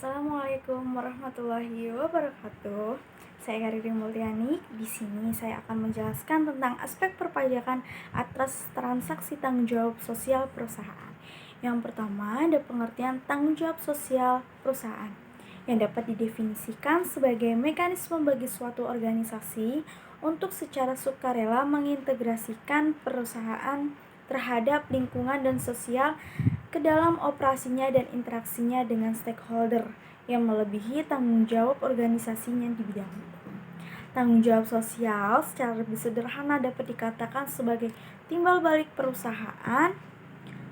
Assalamualaikum warahmatullahi wabarakatuh. Saya Kariri Multiani. Di sini saya akan menjelaskan tentang aspek perpajakan atas transaksi tanggung jawab sosial perusahaan. Yang pertama, ada pengertian tanggung jawab sosial perusahaan yang dapat didefinisikan sebagai mekanisme bagi suatu organisasi untuk secara sukarela mengintegrasikan perusahaan terhadap lingkungan dan sosial ke dalam operasinya dan interaksinya dengan stakeholder yang melebihi tanggung jawab organisasinya di bidang itu. Tanggung jawab sosial secara lebih sederhana dapat dikatakan sebagai timbal balik perusahaan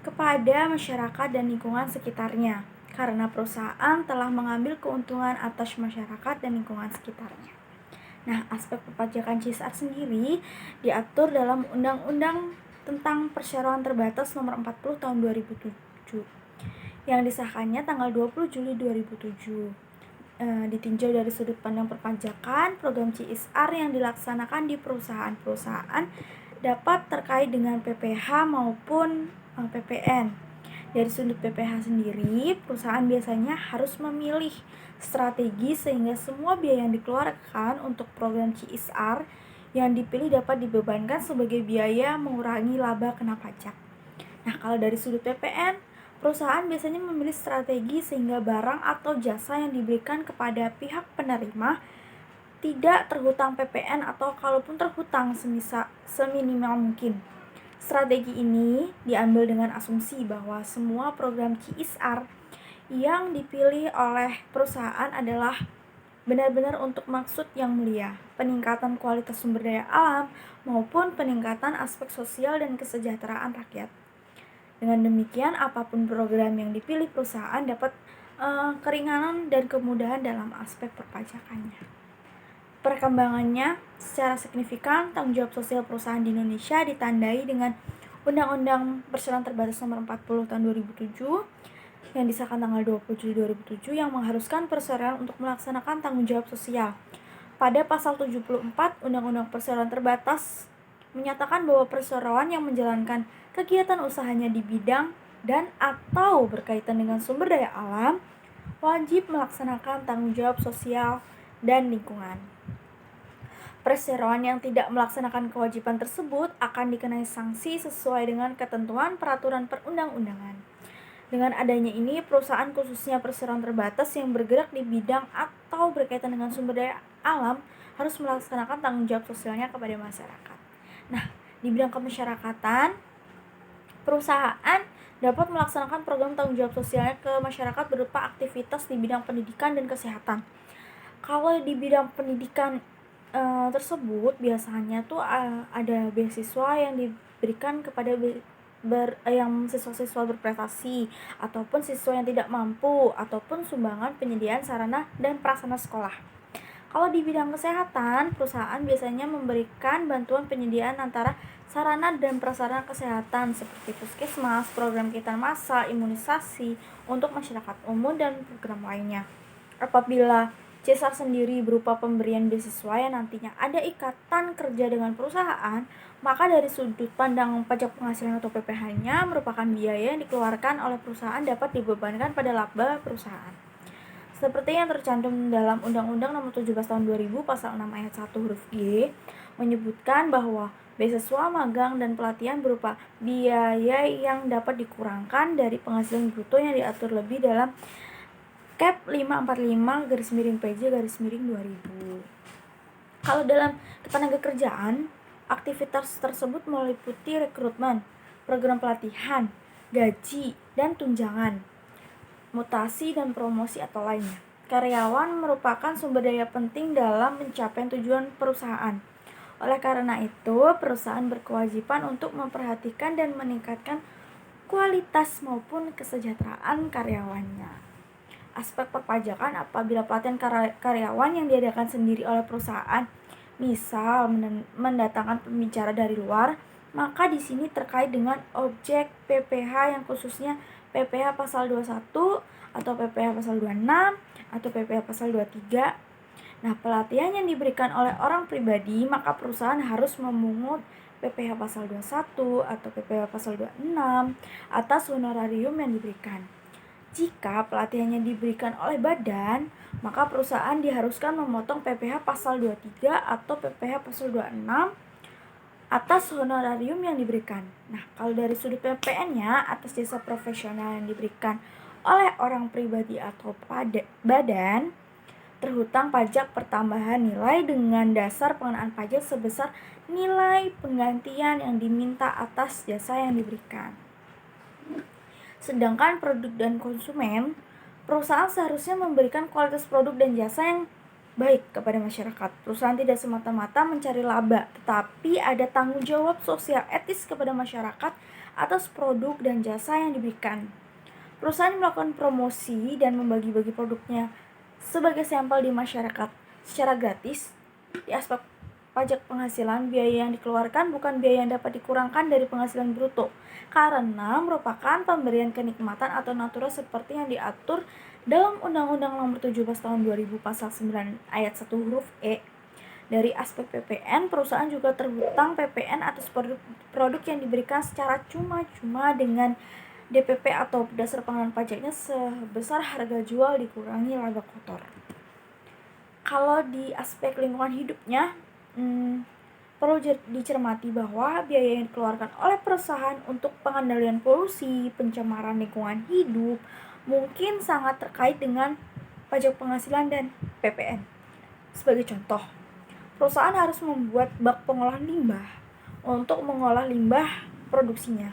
kepada masyarakat dan lingkungan sekitarnya, karena perusahaan telah mengambil keuntungan atas masyarakat dan lingkungan sekitarnya. Nah, aspek perpajakan CSR sendiri diatur dalam Undang-Undang tentang Perseroan Terbatas Nomor 40 Tahun 2007 yang disahkannya tanggal 20 Juli 2007. Ditinjau dari sudut pandang perpajakan, program CSR yang dilaksanakan di perusahaan-perusahaan dapat terkait dengan PPh maupun PPN. Dari sudut PPh sendiri, perusahaan biasanya harus memilih strategi sehingga semua biaya yang dikeluarkan untuk program CSR yang dipilih dapat dibebankan sebagai biaya mengurangi laba kena pajak. Nah, kalau dari sudut PPN, perusahaan biasanya memilih strategi sehingga barang atau jasa yang diberikan kepada pihak penerima tidak terhutang PPN atau kalaupun terhutang seminimal mungkin. Strategi ini diambil dengan asumsi bahwa semua program CSR yang dipilih oleh perusahaan adalah benar-benar untuk maksud yang mulia, peningkatan kualitas sumber daya alam maupun peningkatan aspek sosial dan kesejahteraan rakyat. Dengan demikian, apapun program yang dipilih perusahaan dapat keringanan dan kemudahan dalam aspek perpajakannya. Perkembangannya secara signifikan, tanggung jawab sosial perusahaan di Indonesia ditandai dengan Undang-Undang Perseroan Terbatas Nomor 40 Tahun 2007 yang disahkan tanggal 20 Juli 2007 yang mengharuskan perseroan untuk melaksanakan tanggung jawab sosial. Pada pasal 74 Undang-Undang Perseroan Terbatas menyatakan bahwa perseroan yang menjalankan kegiatan usahanya di bidang dan atau berkaitan dengan sumber daya alam wajib melaksanakan tanggung jawab sosial dan lingkungan. Perseroan yang tidak melaksanakan kewajiban tersebut akan dikenai sanksi sesuai dengan ketentuan peraturan perundang-undangan. Dengan adanya ini, perusahaan khususnya perseroan terbatas yang bergerak di bidang atau berkaitan dengan sumber daya alam harus melaksanakan tanggung jawab sosialnya kepada masyarakat. Nah, di bidang kemasyarakatan, perusahaan dapat melaksanakan program tanggung jawab sosialnya ke masyarakat berupa aktivitas di bidang pendidikan dan kesehatan. Kalau di bidang pendidikan tersebut biasanya tuh ada beasiswa yang diberikan kepada yang siswa-siswa berprestasi ataupun siswa yang tidak mampu ataupun sumbangan penyediaan sarana dan prasarana sekolah. Kalau di bidang kesehatan, perusahaan biasanya memberikan bantuan penyediaan antara sarana dan prasarana kesehatan seperti puskesmas, program kitan massal, imunisasi untuk masyarakat umum dan program lainnya. Apabila CSR sendiri berupa pemberian beasiswa yang nantinya ada ikatan kerja dengan perusahaan, maka dari sudut pandang pajak penghasilan atau PPh-nya merupakan biaya yang dikeluarkan oleh perusahaan dapat dibebankan pada laba perusahaan. Seperti yang tercantum dalam Undang-Undang Nomor 17 Tahun 2000 Pasal 6 Ayat 1 huruf G menyebutkan bahwa beasiswa magang dan pelatihan berupa biaya yang dapat dikurangkan dari penghasilan bruto yang diatur lebih dalam Cap 545-PJ-2000. Kalau dalam ketenaga kerjaan, aktivitas tersebut meliputi rekrutmen, program pelatihan, gaji, dan tunjangan, mutasi dan promosi atau lainnya. Karyawan merupakan sumber daya penting dalam mencapai tujuan perusahaan. Oleh karena itu, perusahaan berkewajiban untuk memperhatikan dan meningkatkan kualitas maupun kesejahteraan karyawannya. Aspek perpajakan apabila pelatihan karyawan yang diadakan sendiri oleh perusahaan, misal mendatangkan pembicara dari luar, maka di sini terkait dengan objek PPh yang khususnya PPh pasal 21 atau PPh pasal 26 atau PPh pasal 23. Nah, pelatihan yang diberikan oleh orang pribadi, maka perusahaan harus memungut PPh pasal 21 atau PPh pasal 26 atas honorarium yang diberikan. Jika pelatihannya diberikan oleh badan, maka perusahaan diharuskan memotong PPh pasal 23 atau PPh pasal 26 atas honorarium yang diberikan. Nah, kalau dari sudut PPN-nya, atas jasa profesional yang diberikan oleh orang pribadi atau badan, terhutang pajak pertambahan nilai dengan dasar pengenaan pajak sebesar nilai penggantian yang diminta atas jasa yang diberikan. Sedangkan produk dan konsumen, perusahaan seharusnya memberikan kualitas produk dan jasa yang baik kepada masyarakat. Perusahaan tidak semata-mata mencari laba, tetapi ada tanggung jawab sosial etis kepada masyarakat atas produk dan jasa yang diberikan. Perusahaan melakukan promosi dan membagi-bagi produknya sebagai sampel di masyarakat secara gratis. Di aspek pajak penghasilan, biaya yang dikeluarkan bukan biaya yang dapat dikurangkan dari penghasilan bruto, karena merupakan pemberian kenikmatan atau natura seperti yang diatur dalam Undang-Undang Nomor 17 Tahun 2000 Pasal 9 Ayat 1 huruf E. Dari aspek PPN, perusahaan juga terhutang PPN atas produk yang diberikan secara cuma-cuma dengan DPP atau dasar pengenaan pajaknya sebesar harga jual dikurangi laba kotor. Kalau di aspek lingkungan hidupnya, perlu dicermati bahwa biaya yang dikeluarkan oleh perusahaan untuk pengendalian polusi, pencemaran lingkungan hidup, mungkin sangat terkait dengan pajak penghasilan dan PPN. Sebagai contoh, perusahaan harus membuat bak pengolahan limbah untuk mengolah limbah produksinya.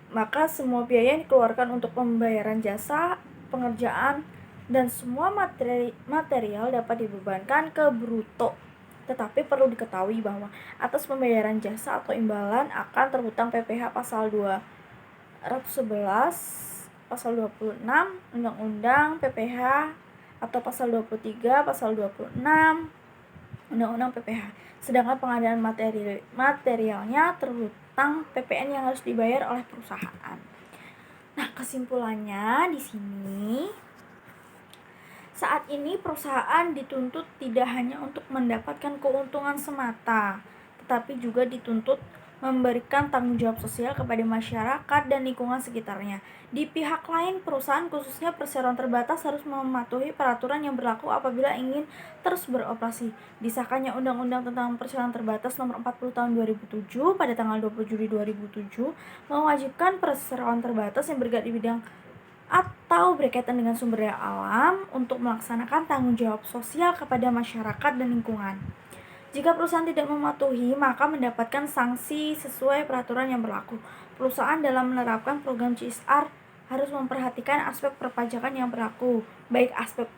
Maka semua biaya yang dikeluarkan untuk pembayaran jasa, pengerjaan, dan semua material dapat dibebankan ke bruto. Tetapi perlu diketahui bahwa atas pembayaran jasa atau imbalan akan terhutang PPh pasal 211, pasal 26 Undang-Undang PPh atau pasal 23, pasal 26 Undang-Undang PPh. Sedangkan pengadaan materialnya terhutang PPN yang harus dibayar oleh perusahaan. Nah, kesimpulannya di sini, saat ini perusahaan dituntut tidak hanya untuk mendapatkan keuntungan semata, tetapi juga dituntut memberikan tanggung jawab sosial kepada masyarakat dan lingkungan sekitarnya. Di pihak lain, perusahaan khususnya perseroan terbatas harus mematuhi peraturan yang berlaku apabila ingin terus beroperasi. Disahkannya Undang-Undang tentang Perseroan Terbatas Nomor 40 Tahun 2007 pada tanggal 20 Juli 2007 mewajibkan perseroan terbatas yang bergerak di bidang atau berkaitan dengan sumber daya alam untuk melaksanakan tanggung jawab sosial kepada masyarakat dan lingkungan. Jika perusahaan tidak mematuhi, maka mendapatkan sanksi sesuai peraturan yang berlaku. Perusahaan dalam menerapkan program CSR harus memperhatikan aspek perpajakan yang berlaku, baik aspek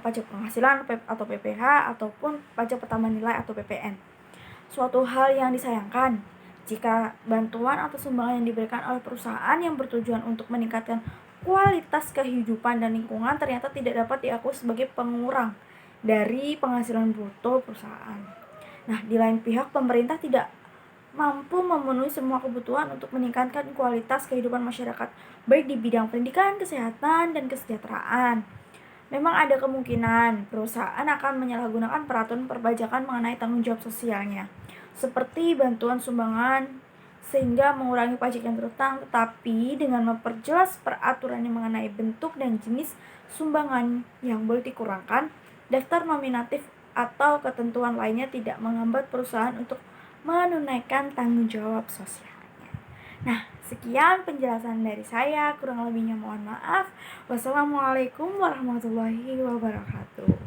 pajak penghasilan atau PPh ataupun pajak pertambahan nilai atau PPN. Suatu hal yang disayangkan jika bantuan atau sumbangan yang diberikan oleh perusahaan yang bertujuan untuk meningkatkan kualitas kehidupan dan lingkungan ternyata tidak dapat diakui sebagai pengurang dari penghasilan bruto perusahaan. Nah, di lain pihak pemerintah tidak mampu memenuhi semua kebutuhan untuk meningkatkan kualitas kehidupan masyarakat, baik di bidang pendidikan, kesehatan, dan kesejahteraan. Memang ada kemungkinan perusahaan akan menyalahgunakan peraturan perpajakan mengenai tanggung jawab sosialnya, seperti bantuan sumbangan sehingga mengurangi pajak yang berhutang, tetapi dengan memperjelas peraturan yang mengenai bentuk dan jenis sumbangan yang boleh dikurangkan, daftar nominatif atau ketentuan lainnya tidak menghambat perusahaan untuk menunaikan tanggung jawab sosialnya. Nah, sekian penjelasan dari saya, kurang lebihnya mohon maaf. Wassalamualaikum warahmatullahi wabarakatuh.